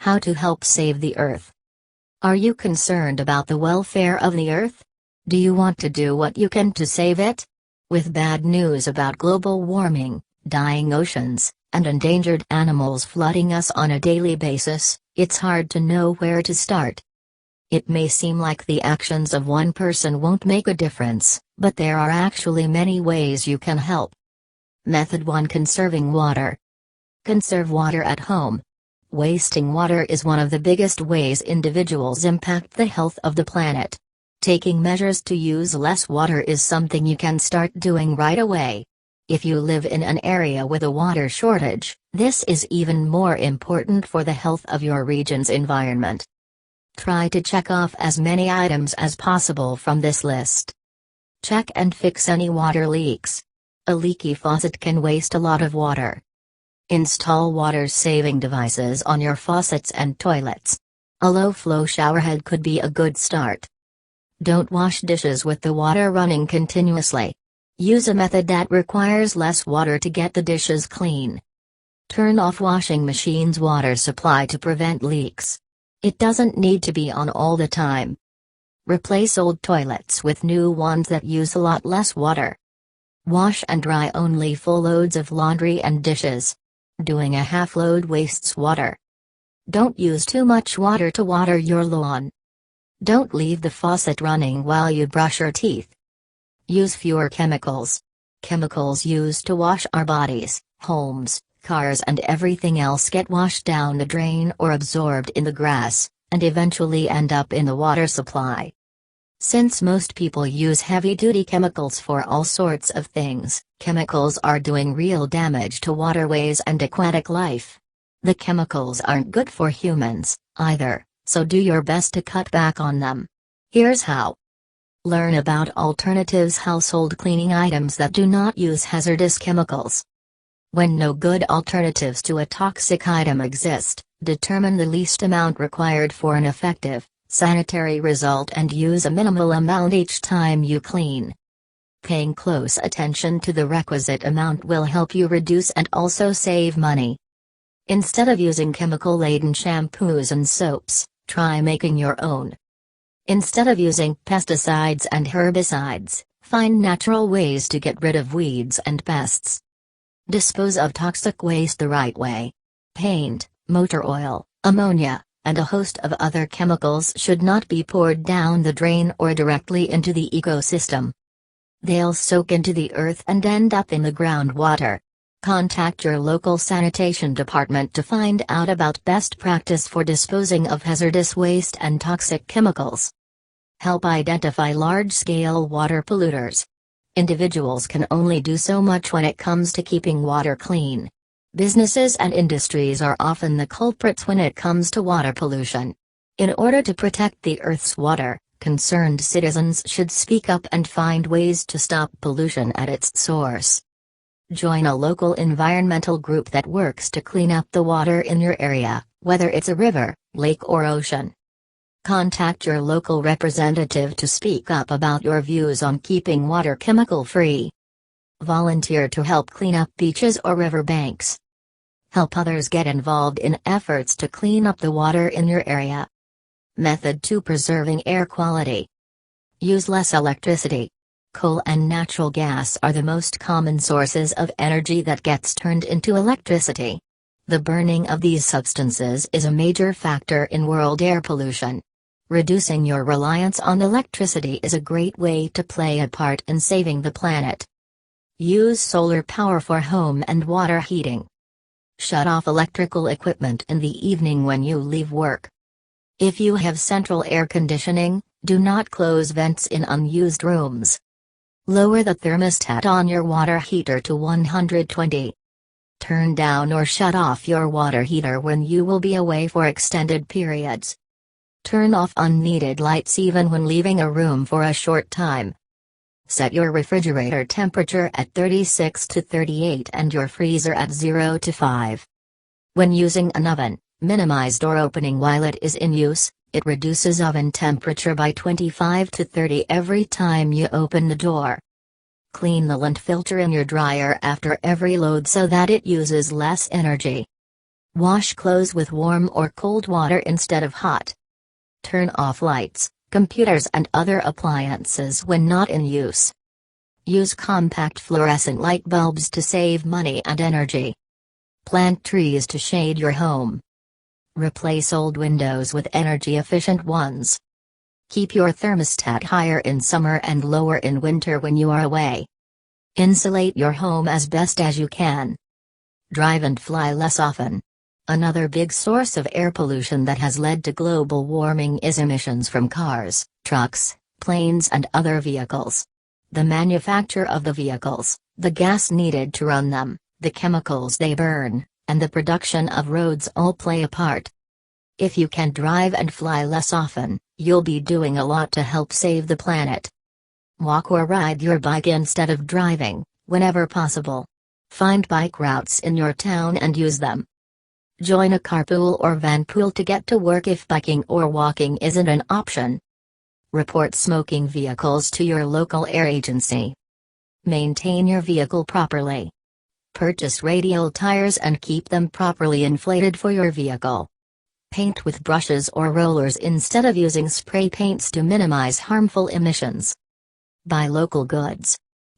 How to help save the Earth. Are you concerned about the welfare of the Earth? Do you want to do what you can to save it? With bad news about global warming, dying oceans, and endangered animals flooding us on a daily basis, it's hard to know where to start. It may seem like the actions of one person won't make a difference, but there are actually many ways you can help. Method 1: Conserving water. Conserve water at home. Wasting water is one of the biggest ways individuals impact the health of the planet. Taking measures to use less water is something you can start doing right away. If you live in an area with a water shortage, this is even more important for the health of your region's environment. Try to check off as many items as possible from this list. Check and fix any water leaks. A leaky faucet can waste a lot of water. Install water-saving devices on your faucets and toilets. A low-flow showerhead could be a good start. Don't wash dishes with the water running continuously. Use a method that requires less water to get the dishes clean. Turn off washing machine's water supply to prevent leaks. It doesn't need to be on all the time. Replace old toilets with new ones that use a lot less water. Wash and dry only full loads of laundry and dishes. Doing a half load wastes water. Don't use too much water to water your lawn. Don't leave the faucet running while you brush your teeth. Use fewer chemicals. Chemicals used to wash our bodies, homes, cars and everything else get washed down the drain or absorbed in the grass, and eventually end up in the water supply. Since most people use heavy-duty chemicals for all sorts of things, chemicals are doing real damage to waterways and aquatic life. The chemicals aren't good for humans, either, so do your best to cut back on them. Here's how. Learn about alternatives: household cleaning items that do not use hazardous chemicals. When no good alternatives to a toxic item exist, determine the least amount required for an effective, sanitary result and use a minimal amount each time you clean. Paying close attention to the requisite amount will help you reduce and also save money. Instead of using chemical-laden shampoos and soaps, try making your own. Instead of using pesticides and herbicides, find natural ways to get rid of weeds and pests. Dispose of toxic waste the right way. Paint, motor oil, ammonia, and a host of other chemicals should not be poured down the drain or directly into the ecosystem. They'll soak into the earth and end up in the groundwater. Contact your local sanitation department to find out about best practice for disposing of hazardous waste and toxic chemicals. Help identify large-scale water polluters. Individuals can only do so much when it comes to keeping water clean. Businesses and industries are often the culprits when it comes to water pollution. In order to protect the Earth's water, concerned citizens should speak up and find ways to stop pollution at its source. Join a local environmental group that works to clean up the water in your area, whether it's a river, lake or ocean. Contact your local representative to speak up about your views on keeping water chemical-free. Volunteer to help clean up beaches or river banks. Help others get involved in efforts to clean up the water in your area. Method 2: Preserving air quality. Use less electricity. Coal and natural gas are the most common sources of energy that gets turned into electricity. The burning of these substances is a major factor in world air pollution. Reducing your reliance on electricity is a great way to play a part in saving the planet. Use solar power for home and water heating. Shut off electrical equipment in the evening when you leave work. If you have central air conditioning, do not close vents in unused rooms. Lower the thermostat on your water heater to 120. Turn down or shut off your water heater when you will be away for extended periods. Turn off unneeded lights even when leaving a room for a short time. Set your refrigerator temperature at 36 to 38 and your freezer at 0 to 5. When using an oven, minimize door opening while it is in use. It reduces oven temperature by 25 to 30 every time you open the door. Clean the lint filter in your dryer after every load so that it uses less energy. Wash clothes with warm or cold water instead of hot. Turn off lights, computers and other appliances when not in use. Use compact fluorescent light bulbs to save money and energy. Plant trees to shade your home. Replace old windows with energy-efficient ones. Keep your thermostat higher in summer and lower in winter when you are away. Insulate your home as best as you can. Drive and fly less often. Another big source of air pollution that has led to global warming is emissions from cars, trucks, planes and other vehicles. The manufacture of the vehicles, the gas needed to run them, the chemicals they burn, and the production of roads all play a part. If you can drive and fly less often, you'll be doing a lot to help save the planet. Walk or ride your bike instead of driving, whenever possible. Find bike routes in your town and use them. Join a carpool or vanpool to get to work if biking or walking isn't an option. Report smoking vehicles to your local air agency. Maintain your vehicle properly. Purchase radial tires and keep them properly inflated for your vehicle. Paint with brushes or rollers instead of using spray paints to minimize harmful emissions. Buy local goods.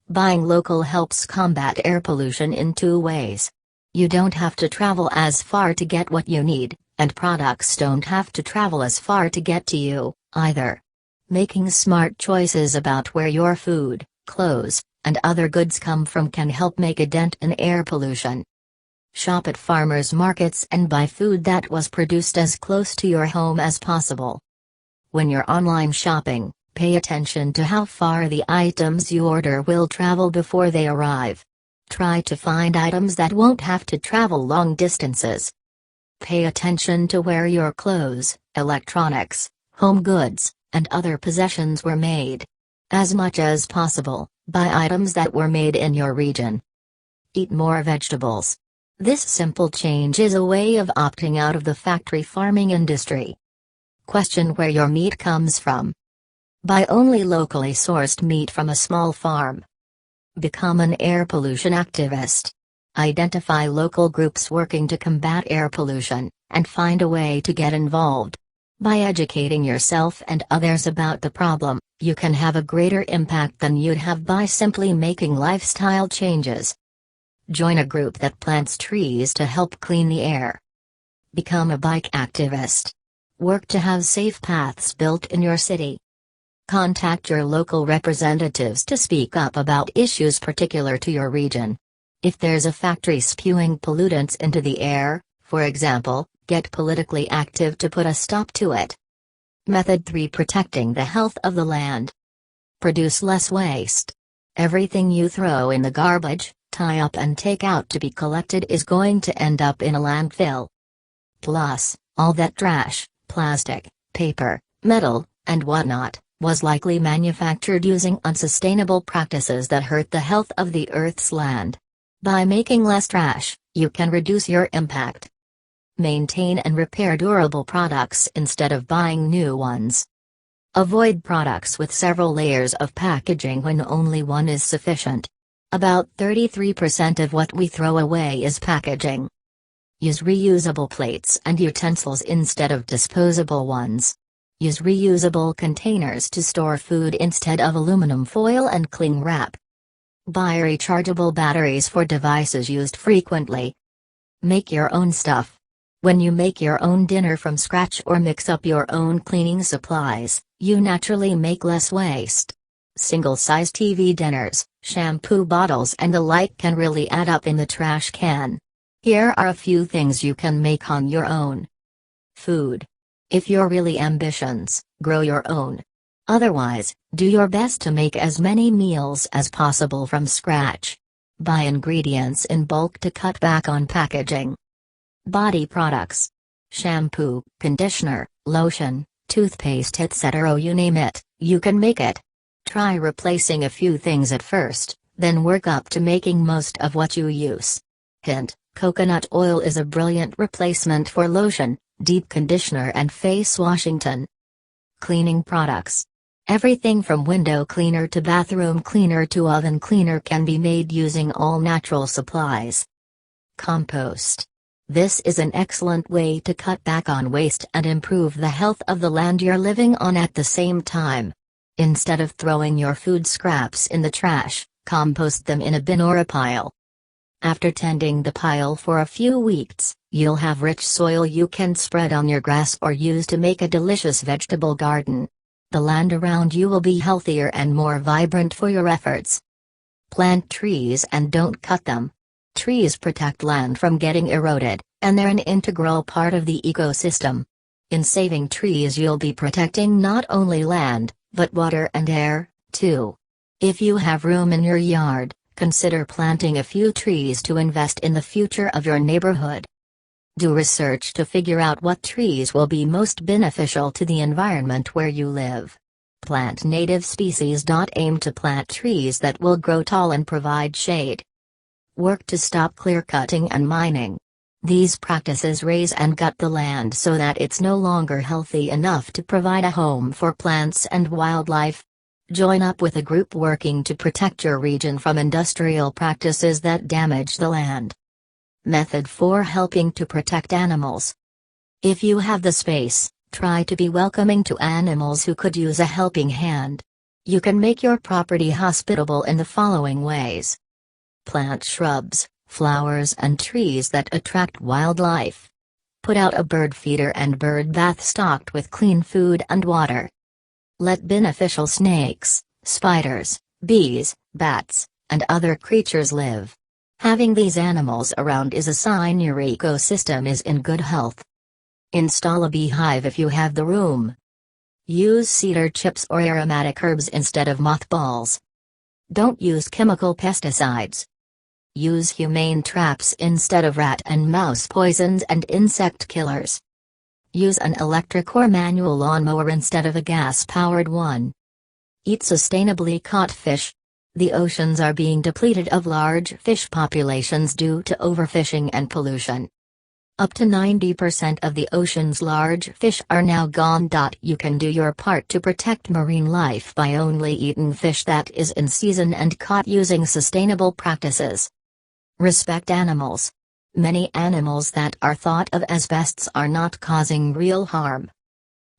Buying local helps combat air pollution in two ways. You don't have to travel as far to get what you need, and products don't have to travel as far to get to you, either. Making smart choices about where your food, clothes, and other goods come from can help make a dent in air pollution. Shop at farmers markets and buy food that was produced as close to your home as possible. When you're online shopping, pay attention to how far the items you order will travel before they arrive. Try to find items that won't have to travel long distances. Pay attention to where your clothes, electronics, home goods, and other possessions were made. As much as possible, buy items that were made in your region. Eat more vegetables. This simple change is a way of opting out of the factory farming industry. Question where your meat comes from. Buy only locally sourced meat from a small farm. Become an air pollution activist. Identify local groups working to combat air pollution, and find a way to get involved. By educating yourself and others about the problem, you can have a greater impact than you'd have by simply making lifestyle changes. Join a group that plants trees to help clean the air. Become a bike activist. Work to have safe paths built in your city. Contact your local representatives to speak up about issues particular to your region. If there's a factory spewing pollutants into the air, for example, get politically active to put a stop to it. Method 3: Protecting the health of the land. Produce less waste. Everything you throw in the garbage, tie up and take out to be collected is going to end up in a landfill. Plus, all that trash, plastic, paper, metal, and whatnot, was likely manufactured using unsustainable practices that hurt the health of the Earth's land. By making less trash, you can reduce your impact. Maintain and repair durable products instead of buying new ones. Avoid products with several layers of packaging when only one is sufficient. About 33% of what we throw away is packaging. Use reusable plates and utensils instead of disposable ones. Use reusable containers to store food instead of aluminum foil and cling wrap. Buy rechargeable batteries for devices used frequently. Make your own stuff. When you make your own dinner from scratch or mix up your own cleaning supplies, you naturally make less waste. Single-size TV dinners, shampoo bottles and the like can really add up in the trash can. Here are a few things you can make on your own. Food. If you're really ambitious, grow your own. Otherwise, do your best to make as many meals as possible from scratch. Buy ingredients in bulk to cut back on packaging. Body products. Shampoo, conditioner, lotion, toothpaste etc. You name it, you can make it. Try replacing a few things at first, then work up to making most of what you use. Hint: coconut oil is a brilliant replacement for lotion, deep conditioner and face washington. Cleaning products. Everything from window cleaner to bathroom cleaner to oven cleaner can be made using all natural supplies. Compost. This is an excellent way to cut back on waste and improve the health of the land you're living on at the same time. Instead of throwing your food scraps in the trash, compost them in a bin or a pile. After tending the pile for a few weeks, you'll have rich soil you can spread on your grass or use to make a delicious vegetable garden. The land around you will be healthier and more vibrant for your efforts. Plant trees and don't cut them. Trees protect land from getting eroded, and they're an integral part of the ecosystem. In saving trees, you'll be protecting not only land, but water and air, too. If you have room in your yard, consider planting a few trees to invest in the future of your neighborhood. Do research to figure out what trees will be most beneficial to the environment where you live. Plant native species. Aim to plant trees that will grow tall and provide shade. Work to stop clear-cutting and mining. These practices raise and gut the land so that it's no longer healthy enough to provide a home for plants and wildlife. Join up with a group working to protect your region from industrial practices that damage the land. Method 4. Helping to protect animals. If you have the space, try to be welcoming to animals who could use a helping hand. You can make your property hospitable in the following ways. Plant shrubs, flowers and trees that attract wildlife. Put out a bird feeder and bird bath stocked with clean food and water. Let beneficial snakes, spiders, bees, bats, and other creatures live. Having these animals around is a sign your ecosystem is in good health. Install a beehive if you have the room. Use cedar chips or aromatic herbs instead of mothballs. Don't use chemical pesticides. Use humane traps instead of rat and mouse poisons and insect killers. Use an electric or manual lawnmower instead of a gas-powered one. Eat sustainably caught fish. The oceans are being depleted of large fish populations due to overfishing and pollution. Up to 90% of the ocean's large fish are now gone. You can do your part to protect marine life by only eating fish that is in season and caught using sustainable practices. Respect animals. Many animals that are thought of as pests are not causing real harm.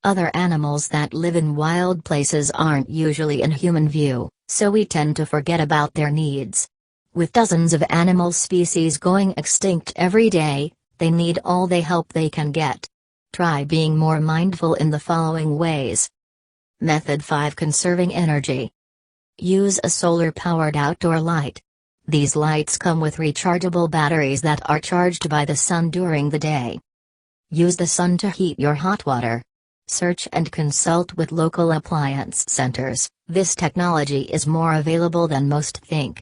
Other animals that live in wild places aren't usually in human view, so we tend to forget about their needs. With dozens of animal species going extinct every day, they need all the help they can get. Try being more mindful in the following ways. Method 5. Conserving energy. Use a solar-powered outdoor light. These lights come with rechargeable batteries that are charged by the sun during the day. Use the sun to heat your hot water. Search and consult with local appliance centers. This technology is more available than most think.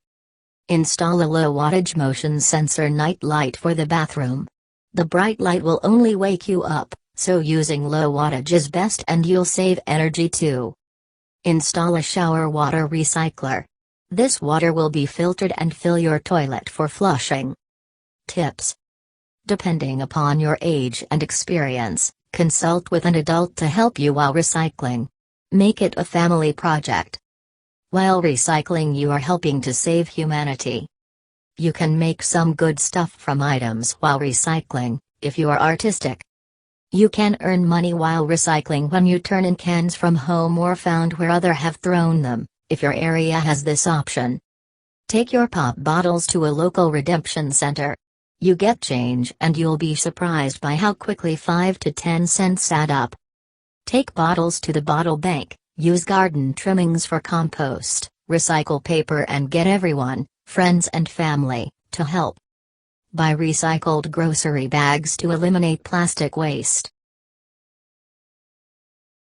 Install a low-wattage motion sensor night light for the bathroom. The bright light will only wake you up, so using low wattage is best and you'll save energy too. Install a shower water recycler. This water will be filtered and fill your toilet for flushing. Tips. Depending upon your age and experience, consult with an adult to help you while recycling. Make it a family project. While recycling, you are helping to save humanity. You can make some good stuff from items while recycling, if you are artistic. You can earn money while recycling when you turn in cans from home or found where others have thrown them, if your area has this option. Take your pop bottles to a local redemption center. You get change and you'll be surprised by how quickly 5 to 10 cents add up. Take bottles to the bottle bank, use garden trimmings for compost, recycle paper and get everyone, friends and family, to help. Buy recycled grocery bags to eliminate plastic waste.